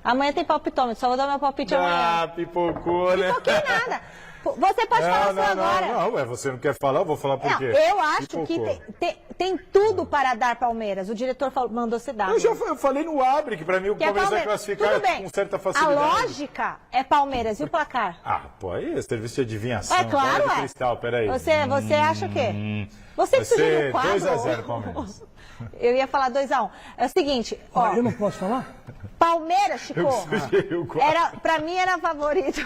Amanhã tem palpitômetro, só vou dar meu palpite amanhã. Pipocou, né? Pipoquei nada. Você pode falar só agora. Não, você não quer falar, eu vou falar por quê. Eu acho que tem tudo para dar Palmeiras. O diretor mandou você dar. Eu falei no Abre, que pra mim o Palmeiras vai classificar com certa facilidade. A lógica é Palmeiras. E o placar? Pô, aí, serviço de adivinhação. É claro, de cristal, peraí. Você acha o quê? Você que sugeriu o quadro. 2-0 Palmeiras. Eu ia falar 2-1. É o seguinte, eu não posso falar? Palmeiras, Chico, pra mim era favorito.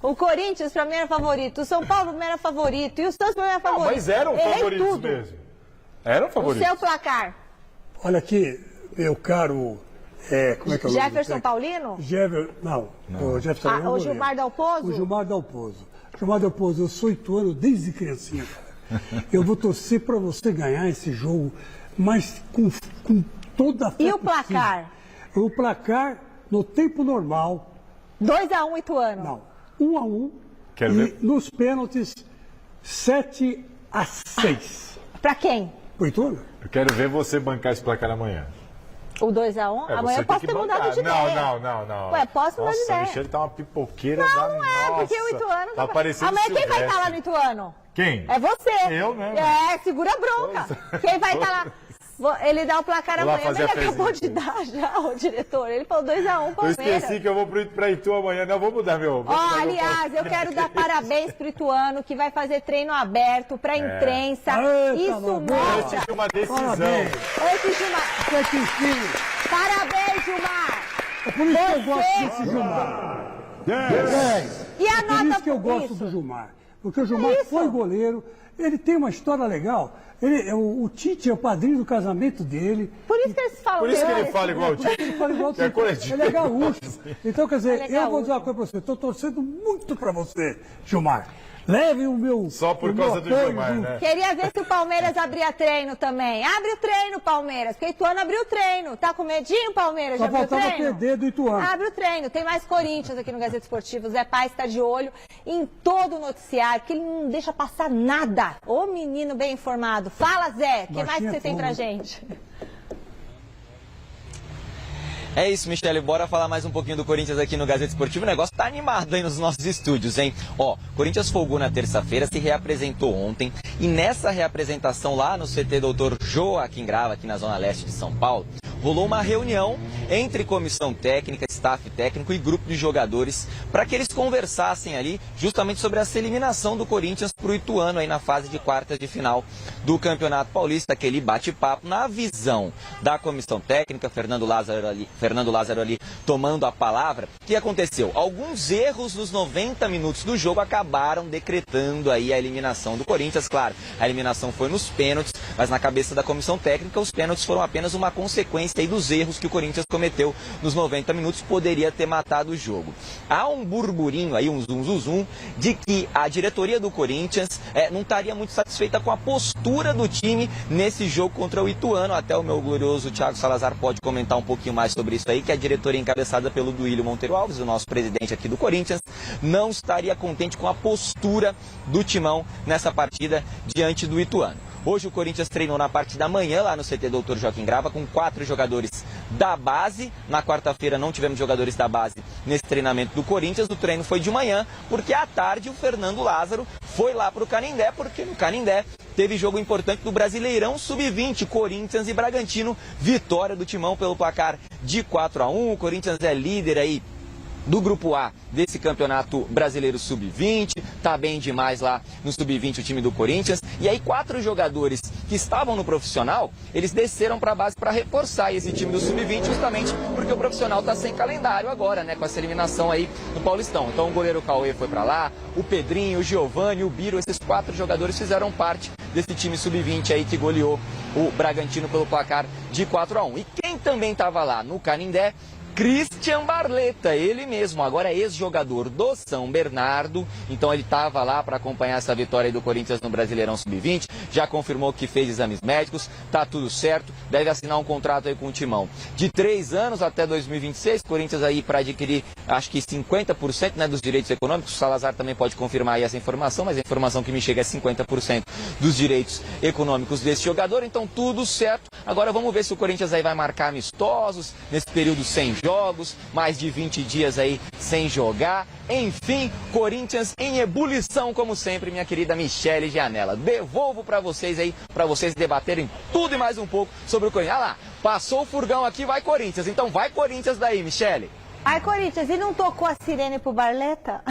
O Corinthians, pra mim, era favorito. O São Paulo, pra mim, era favorito. E o Santos, pra mim, era favorito. Mas eram favoritos mesmo. Eram favoritos. O seu placar? Olha aqui, meu caro... como é que é o nome? Jefferson Paulino? O Jefferson Paulino. O Gilmar Dalpozo? O Gilmar Dalpozo. Gilmar Dalpozo, eu sou ituano desde criancinha, cara. Eu vou torcer pra você ganhar esse jogo, mas com toda a fé E o placar? O placar, no tempo normal, 2-1 Ituano. Não, 1-1. Quero e ver. nos pênaltis, 7-6. Pra quem? Pro Ituano? Eu quero ver você bancar esse placar amanhã. O 2-1? Amanhã eu posso ter mudado de ideia. Não. Ué, posso mudar de ideia. Nossa, a Michele tá uma pipoqueira da Não é, porque o Ituano... Tá parecendo Amanhã quem vai Silvestre. estar lá no Ituano? Quem? É você. Eu mesmo. É, segura a bronca. Quem vai estar lá? Ele dá o placar Vou lá amanhã, mas fazer ele a acabou de presença. dar já, o diretor. Ele falou 2-1 Eu Palmeiras. esqueci que eu vou pra Itu amanhã. Não, vou mudar meu... Aliás, eu quero dar parabéns pro Ituano, que vai fazer treino aberto pra imprensa. Isso mostra... Antes de uma decisão. Parabéns. Antes de uma... Parabéns, Gilmar. É por isso que eu gosto desse Gilmar. E a Por nota isso que eu gosto do Gilmar. Porque o Gilmar foi goleiro, ele tem uma história legal. O Tite é o padrinho do casamento dele. Por isso que eles falam Por isso que ele hoje. fala igual o Tite. Ele fala igual o É Tite. coletivo. Ele é gaúcho. Então, quer dizer, Ele é eu vou dizer uma gaúcho. coisa pra você. Estou torcendo muito pra você, Gilmar. Leve o meu... Só por o meu causa do apoio Gilmar, junto. né? Queria ver se o Palmeiras abria treino também. Abre o treino, Palmeiras. Porque o Ituano abriu o treino. Tá com medinho, Palmeiras? Só Já abriu o faltava treino? perder do Ituano. Abre o treino. Tem mais Corinthians aqui no Gazeta Esportivo. O Zé Paz está de olho em todo o noticiário, porque ele não deixa passar nada. Ô menino bem informado. Fala, Zé. O que mais que você tem pra gente? É isso, Michele, bora falar mais um pouquinho do Corinthians aqui no Gazeta Esportivo. O negócio tá animado aí nos nossos estúdios, hein? Ó, Corinthians folgou na terça-feira, se reapresentou ontem. E nessa reapresentação lá no CT Dr. Joaquim Grava, aqui na Zona Leste de São Paulo, rolou uma reunião entre comissão técnica, staff técnico e grupo de jogadores para que eles conversassem ali justamente sobre essa eliminação do Corinthians para o Ituano aí na fase de quartas de final do Campeonato Paulista, aquele bate-papo na visão da comissão técnica, Fernando Lázaro ali tomando a palavra. O que aconteceu? Alguns erros nos 90 minutos do jogo acabaram decretando aí a eliminação do Corinthians. Claro, a eliminação foi nos pênaltis, mas na cabeça da comissão técnica os pênaltis foram apenas uma consequência aí dos erros que o Corinthians cometeu nos 90 minutos, poderia ter matado o jogo. Há um burburinho aí, um zum de que a diretoria do Corinthians não estaria muito satisfeita com a postura do time nesse jogo contra o Ituano. Até o meu glorioso Thiago Salazar pode comentar um pouquinho mais sobre isso aí, que a diretoria encabeçada pelo Duílio Monteiro Alves, o nosso presidente aqui do Corinthians, não estaria contente com a postura do timão nessa partida diante do Ituano. Hoje o Corinthians treinou na parte da manhã lá no CT Dr. Joaquim Grava com 4 jogadores da base. Na quarta-feira não tivemos jogadores da base nesse treinamento do Corinthians. O treino foi de manhã, porque à tarde o Fernando Lázaro foi lá para o Canindé, porque no Canindé teve jogo importante do Brasileirão Sub-20, Corinthians e Bragantino. Vitória do Timão pelo placar de 4-1. O Corinthians é líder aí do Grupo A desse Campeonato Brasileiro Sub-20, tá bem demais lá no Sub-20 o time do Corinthians. E aí 4 jogadores que estavam no profissional, eles desceram para a base para reforçar esse time do Sub-20, justamente porque o profissional tá sem calendário agora, né, com essa eliminação aí no Paulistão. Então o goleiro Cauê foi para lá, o Pedrinho, o Giovani, o Biro, esses 4 jogadores fizeram parte desse time Sub-20 aí que goleou o Bragantino pelo placar de 4-1. E quem também estava lá no Canindé, Christian Barletta, ele mesmo, agora é ex-jogador do São Bernardo, então ele estava lá para acompanhar essa vitória aí do Corinthians no Brasileirão Sub-20, já confirmou que fez exames médicos, tá tudo certo, deve assinar um contrato aí com o Timão de 3 anos até 2026, Corinthians aí para adquirir, acho que 50%, né, dos direitos econômicos, o Salazar também pode confirmar aí essa informação, mas a informação que me chega é 50% dos direitos econômicos desse jogador, então tudo certo. Agora vamos ver se o Corinthians aí vai marcar amistosos nesse período sem jogos, mais de 20 dias aí sem jogar. Enfim, Corinthians em ebulição, como sempre, minha querida Michele Gianella. Devolvo para vocês aí, para vocês debaterem tudo e mais um pouco sobre o Corinthians. Ah lá, passou o furgão aqui, vai Corinthians. Então vai Corinthians daí, Michele. Ai, Corinthians, e não tocou a sirene pro Barletta?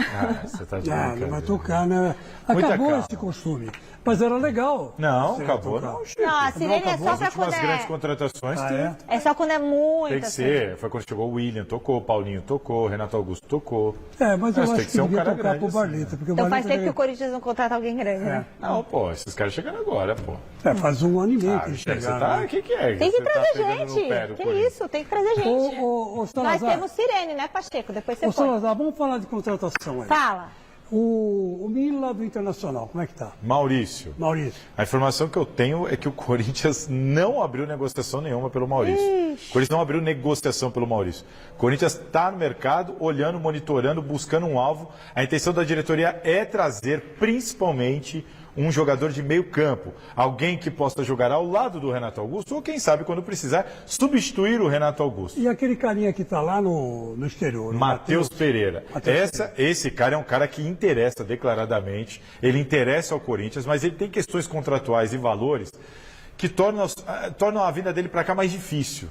Você tá de Ah, não brincadeira. vai tocar, né? Muita Acabou calma. esse costume. Mas era legal. Não, Você acabou tocar. não, Chico. Não, a sirene é só As pra últimas quando grandes é... contratações Ah, É só quando é muito. tem que ser. Foi quando chegou o William, tocou, Paulinho tocou, Renato Augusto tocou. Mas eu Mas tem acho que que ser um devia cara tocar grande pro assim, Barletta. Porque o Então faz Barletta tempo que o Corinthians não contrata alguém grande, né? Não, pô, esses caras chegando agora, pô. faz um ano e meio que eles Michele, você chegaram. tá... né? O que é? Tem que Você tá trazer pegando no pé do gente. Que Corinthians. isso, tem que trazer gente. Ô, Nós Salazar, temos sirene, né, Pacheco? Depois você ô, põe. Salazar, vamos falar de contratação aí. Fala. O menino lá do Internacional, como é que tá? Maurício. A informação que eu tenho é que o Corinthians não abriu negociação nenhuma pelo Maurício. O Corinthians não abriu negociação pelo Maurício. O Corinthians está no mercado, olhando, monitorando, buscando um alvo. A intenção da diretoria é trazer, principalmente, um jogador de meio campo. Alguém que possa jogar ao lado do Renato Augusto ou, quem sabe, quando precisar, substituir o Renato Augusto. E aquele carinha que está lá no exterior? Matheus Pereira. Esse cara é um cara que interessa declaradamente, ele interessa ao Corinthians, mas ele tem questões contratuais e valores que tornam a vinda dele para cá mais difícil.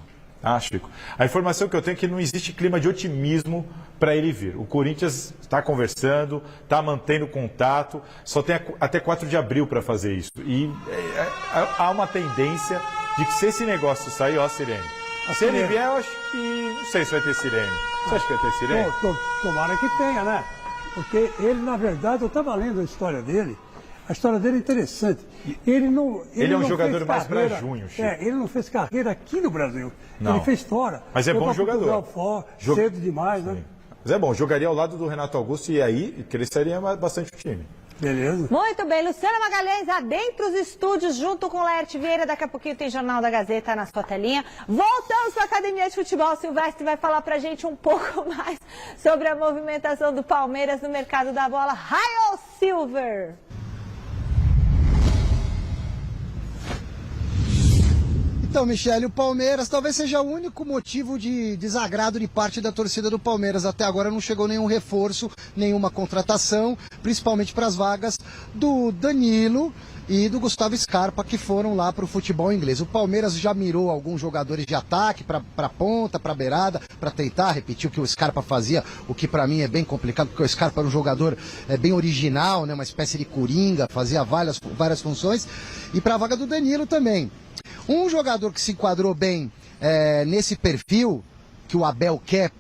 Chico. A informação que eu tenho é que não existe clima de otimismo para ele vir. O Corinthians está conversando, está mantendo contato, só tem até 4 de abril para fazer isso. E há uma tendência de que se esse negócio sair, Sirene. Se ele vier, eu acho que não sei se vai ter Sirene. Você acha que vai ter Sirene? Tomara que tenha, né? Porque ele, na verdade, eu estava lendo a história dele. A história dele é interessante. Ele é um jogador mais para junho, Chico. Ele não fez carreira aqui no Brasil. Não. Ele fez fora. Mas é bom jogador. Cedo demais, né? Mas é bom, jogaria ao lado do Renato Augusto e aí cresceria bastante o time. Beleza. Muito bem, Luciana Magalhães, adentro os estúdios, junto com Laerte Vieira. Daqui a pouquinho tem Jornal da Gazeta na sua telinha. Voltamos para a Academia de Futebol. O Silvestre vai falar pra gente um pouco mais sobre a movimentação do Palmeiras no mercado da bola. Raio Silver! Então, Michele, o Palmeiras talvez seja o único motivo de desagrado de parte da torcida do Palmeiras. Até agora não chegou nenhum reforço, nenhuma contratação, principalmente para as vagas do Danilo e do Gustavo Scarpa, que foram lá para o futebol inglês. O Palmeiras já mirou alguns jogadores de ataque para ponta, para beirada, para tentar repetir o que o Scarpa fazia, o que para mim é bem complicado, porque o Scarpa era um jogador bem original, né, uma espécie de coringa, fazia várias funções, e para a vaga do Danilo também. Um jogador que se enquadrou bem nesse perfil que o Abel quer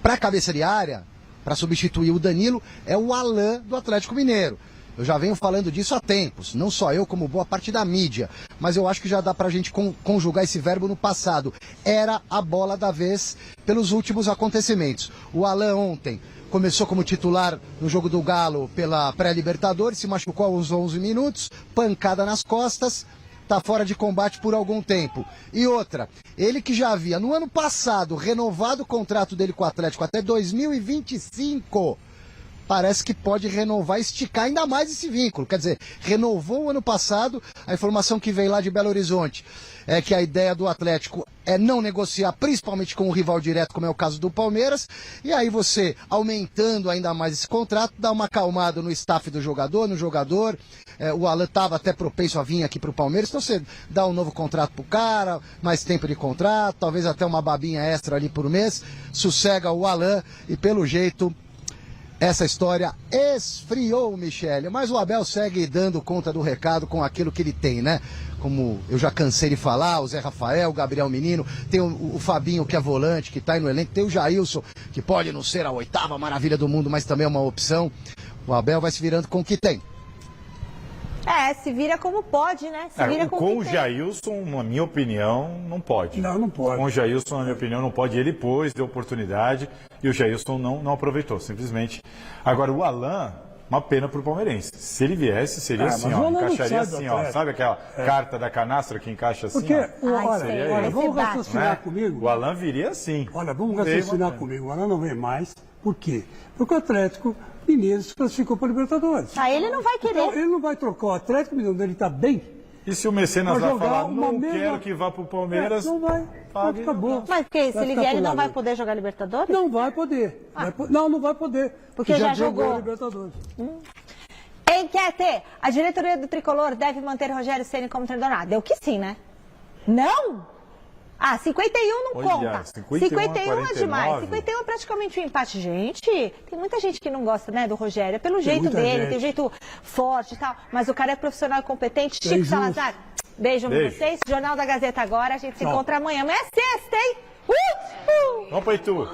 para a cabeça de área, para substituir o Danilo, é o Alan do Atlético Mineiro. Eu já venho falando disso há tempos, não só eu, como boa parte da mídia, mas eu acho que já dá pra gente conjugar esse verbo no passado. Era a bola da vez pelos últimos acontecimentos. O Alan ontem começou como titular no jogo do Galo pela pré-Libertadores, se machucou aos 11 minutos, pancada nas costas, tá fora de combate por algum tempo. E outra, ele que já havia no ano passado renovado o contrato dele com o Atlético até 2025, parece que pode renovar, esticar ainda mais esse vínculo. Quer dizer, renovou o ano passado, a informação que veio lá de Belo Horizonte é que a ideia do Atlético é não negociar, principalmente com o rival direto, como é o caso do Palmeiras, e aí você, aumentando ainda mais esse contrato, dá uma acalmada no staff do jogador, no jogador. O Alan estava até propenso a vir aqui para o Palmeiras, então você dá um novo contrato pro cara, mais tempo de contrato, talvez até uma babinha extra ali por mês, sossega o Alan e pelo jeito essa história esfriou, Michele, mas o Abel segue dando conta do recado com aquilo que ele tem, né? Como eu já cansei de falar, o Zé Rafael, o Gabriel Menino, tem o Fabinho, que é volante, que está aí no elenco, tem o Jailson, que pode não ser a 8ª maravilha do mundo, mas também é uma opção. O Abel vai se virando com o que tem. Se vira como pode, né? Se vira com o Jailson, na minha opinião, não pode. Não pode. Com o Jailson, na minha opinião, não pode. Ele pôs, deu oportunidade e o Jailson não aproveitou, simplesmente. Agora, o Alan, uma pena pro palmeirense. Se ele viesse, seria assim, ó, encaixaria assim, ó. Sabe aquela carta da canastra que encaixa assim? Porque, ó? olha, vamos raciocinar comigo. O Alan viria assim. Olha, vamos raciocinar comigo. O Alan não vem mais. Por quê? Porque o Atlético Mineiro se classificou para a Libertadores. Ele não vai querer. Então, ele não vai trocar o Atlético Mineiro, ele está bem. E se o Mecenas vai falar, não quero que vá para o Palmeiras? Não vai. Acabou. Mas porque se ele vier, ele não vai poder jogar Libertadores? Não vai poder. Não vai poder. Porque já jogou Libertadores. Enquete! A diretoria do Tricolor deve manter Rogério Ceni como treinador. Deu que sim, né? Não? 51 não conta. 51 é demais. 51 é praticamente um empate. Gente, tem muita gente que não gosta, né, do Rogério. É pelo jeito dele, tem jeito forte e tal. Mas o cara é profissional e competente. Chico Salazar, beijo pra vocês. Jornal da Gazeta agora. A gente se encontra amanhã. Amanhã é sexta, hein? Vamos pra Itu.